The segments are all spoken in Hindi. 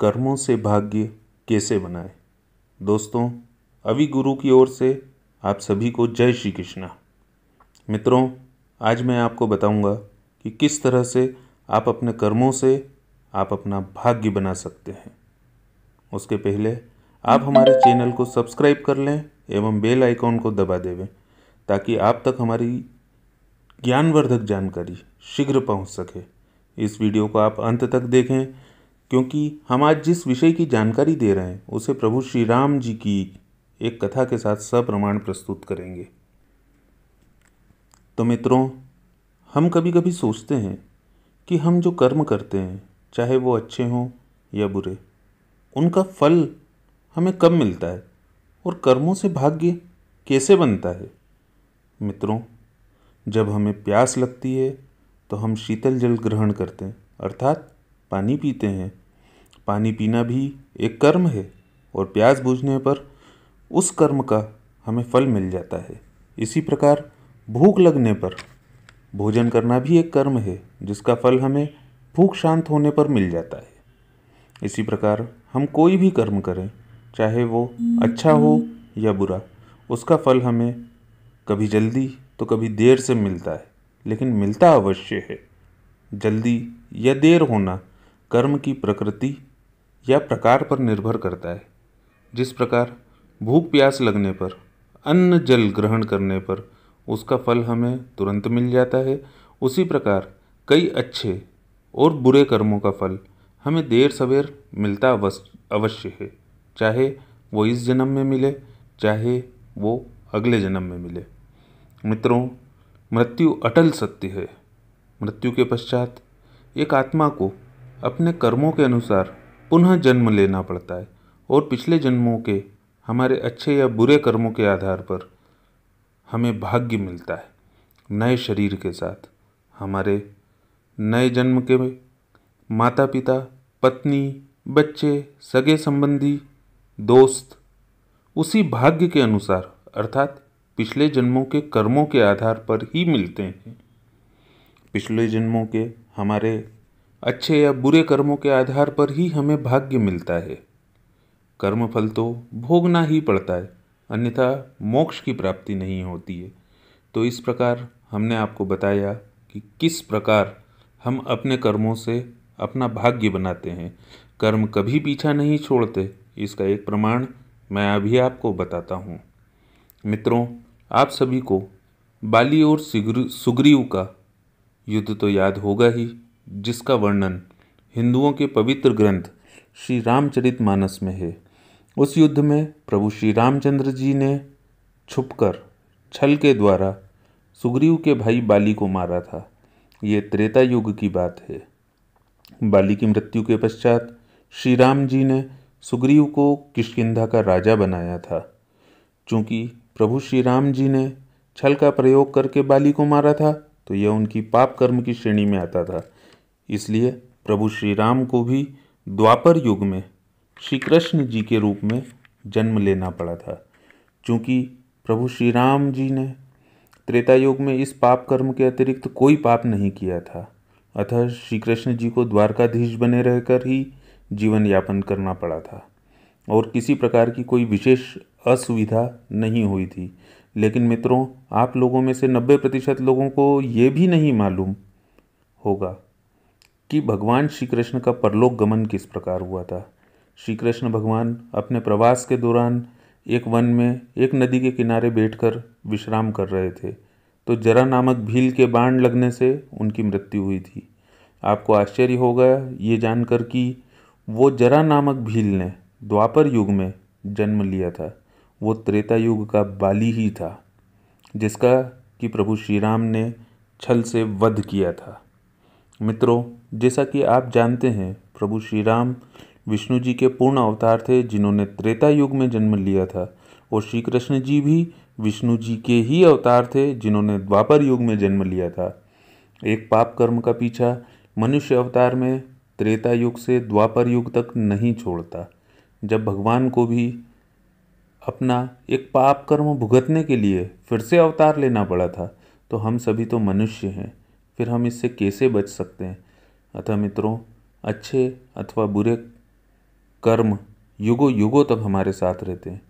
कर्मों से भाग्य कैसे बनाए। दोस्तों, अवि गुरु की ओर से आप सभी को जय श्री कृष्णा। मित्रों, आज मैं आपको बताऊंगा कि किस तरह से आप अपने कर्मों से आप अपना भाग्य बना सकते हैं। उसके पहले आप हमारे चैनल को सब्सक्राइब कर लें एवं बेल आइकॉन को दबा देवें ताकि आप तक हमारी ज्ञानवर्धक जानकारी शीघ्र पहुंच सके। इस वीडियो को आप अंत तक देखें क्योंकि हम आज जिस विषय की जानकारी दे रहे हैं उसे प्रभु श्री राम जी की एक कथा के साथ सप्रमाण प्रस्तुत करेंगे। तो मित्रों, हम कभी कभी सोचते हैं कि हम जो कर्म करते हैं, चाहे वो अच्छे हों या बुरे, उनका फल हमें कब मिलता है और कर्मों से भाग्य कैसे बनता है। मित्रों, जब हमें प्यास लगती है तो हम शीतल जल ग्रहण करते हैं, अर्थात पानी पीते हैं। पानी पीना भी एक कर्म है और प्यास बुझने पर उस कर्म का हमें फल मिल जाता है। इसी प्रकार भूख लगने पर भोजन करना भी एक कर्म है जिसका फल हमें भूख शांत होने पर मिल जाता है। इसी प्रकार हम कोई भी कर्म करें, चाहे वो अच्छा हो या बुरा, उसका फल हमें कभी जल्दी तो कभी देर से मिलता है, लेकिन मिलता अवश्य है। जल्दी या देर होना कर्म की प्रकृति या प्रकार पर निर्भर करता है। जिस प्रकार भूख प्यास लगने पर, अन्न जल ग्रहण करने पर उसका फल हमें तुरंत मिल जाता है, उसी प्रकार कई अच्छे और बुरे कर्मों का फल हमें देर सवेर मिलता अवश्य है, चाहे वो इस जन्म में मिले, चाहे वो अगले जन्म में मिले। मित्रों, मृत्यु अटल सत्य है। मृत्यु के पश्चात एक आत्मा को अपने कर्मों के अनुसार पुनः जन्म लेना पड़ता है और पिछले जन्मों के हमारे अच्छे या बुरे कर्मों के आधार पर हमें भाग्य मिलता है। नए शरीर के साथ हमारे नए जन्म के माता पिता, पत्नी, बच्चे, सगे संबंधी, दोस्त उसी भाग्य के अनुसार अर्थात पिछले जन्मों के कर्मों के आधार पर ही मिलते हैं। पिछले जन्मों के हमारे अच्छे या बुरे कर्मों के आधार पर ही हमें भाग्य मिलता है। कर्म फल तो भोगना ही पड़ता है, अन्यथा मोक्ष की प्राप्ति नहीं होती है। तो इस प्रकार हमने आपको बताया कि किस प्रकार हम अपने कर्मों से अपना भाग्य बनाते हैं। कर्म कभी पीछा नहीं छोड़ते, इसका एक प्रमाण मैं अभी आपको बताता हूँ। मित्रों, आप सभी को बाली और सुग्रीव का युद्ध तो याद होगा ही, जिसका वर्णन हिंदुओं के पवित्र ग्रंथ श्री रामचरितमानस में है। उस युद्ध में प्रभु श्री रामचंद्र जी ने छुपकर छल के द्वारा सुग्रीव के भाई बाली को मारा था। ये त्रेता युग की बात है। बाली की मृत्यु के पश्चात श्री राम जी ने सुग्रीव को किष्किंधा का राजा बनाया था। चूंकि प्रभु श्री राम जी ने छल का प्रयोग करके बाली को मारा था तो यह उनकी पाप कर्म की श्रेणी में आता था। इसलिए प्रभु श्री राम को भी द्वापर युग में श्री कृष्ण जी के रूप में जन्म लेना पड़ा था। चूंकि प्रभु श्री राम जी ने त्रेता युग में इस पाप कर्म के अतिरिक्त कोई पाप नहीं किया था, अतः श्री कृष्ण जी को द्वारकाधीश बने रहकर ही जीवन यापन करना पड़ा था और किसी प्रकार की कोई विशेष असुविधा नहीं हुई थी। लेकिन मित्रों, आप लोगों में से 90% लोगों को ये भी नहीं मालूम होगा कि भगवान श्री कृष्ण का परलोक गमन किस प्रकार हुआ था। श्री कृष्ण भगवान अपने प्रवास के दौरान एक वन में एक नदी के किनारे बैठकर विश्राम कर रहे थे तो जरा नामक भील के बाण लगने से उनकी मृत्यु हुई थी। आपको आश्चर्य होगा ये जानकर कि वो जरा नामक भील ने द्वापर युग में जन्म लिया था। वो त्रेता युग का बाली ही था जिसका कि प्रभु श्री राम ने छल से वध किया था। मित्रों, जैसा कि आप जानते हैं, प्रभु श्री राम विष्णु जी के पूर्ण अवतार थे जिन्होंने त्रेता युग में जन्म लिया था और श्री कृष्ण जी भी विष्णु जी के ही अवतार थे जिन्होंने द्वापर युग में जन्म लिया था। एक पाप कर्म का पीछा मनुष्य अवतार में त्रेता युग से द्वापर युग तक नहीं छोड़ता। जब भगवान को भी अपना एक पाप कर्म भुगतने के लिए फिर से अवतार लेना पड़ा था तो हम सभी तो मनुष्य हैं, फिर हम इससे कैसे बच सकते हैं। अतः मित्रों, अच्छे अथवा बुरे कर्म युगों युगों तक हमारे साथ रहते हैं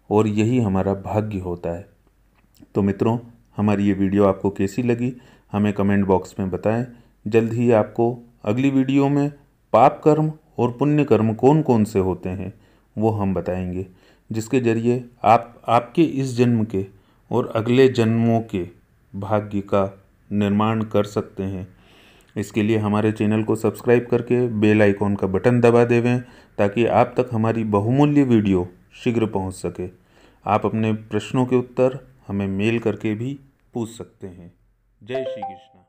और यही हमारा भाग्य होता है। तो मित्रों, हमारी ये वीडियो आपको कैसी लगी हमें कमेंट बॉक्स में बताएं। जल्द ही आपको अगली वीडियो में पाप कर्म और पुण्य कर्म कौन कौन से होते हैं वो हम बताएंगे, जिसके जरिए आप आपके इस जन्म के और अगले जन्मों के भाग्य का निर्माण कर सकते हैं। इसके लिए हमारे चैनल को सब्सक्राइब करके बेल आइकॉन का बटन दबा देवें ताकि आप तक हमारी बहुमूल्य वीडियो शीघ्र पहुंच सके। आप अपने प्रश्नों के उत्तर हमें मेल करके भी पूछ सकते हैं। जय श्री कृष्ण।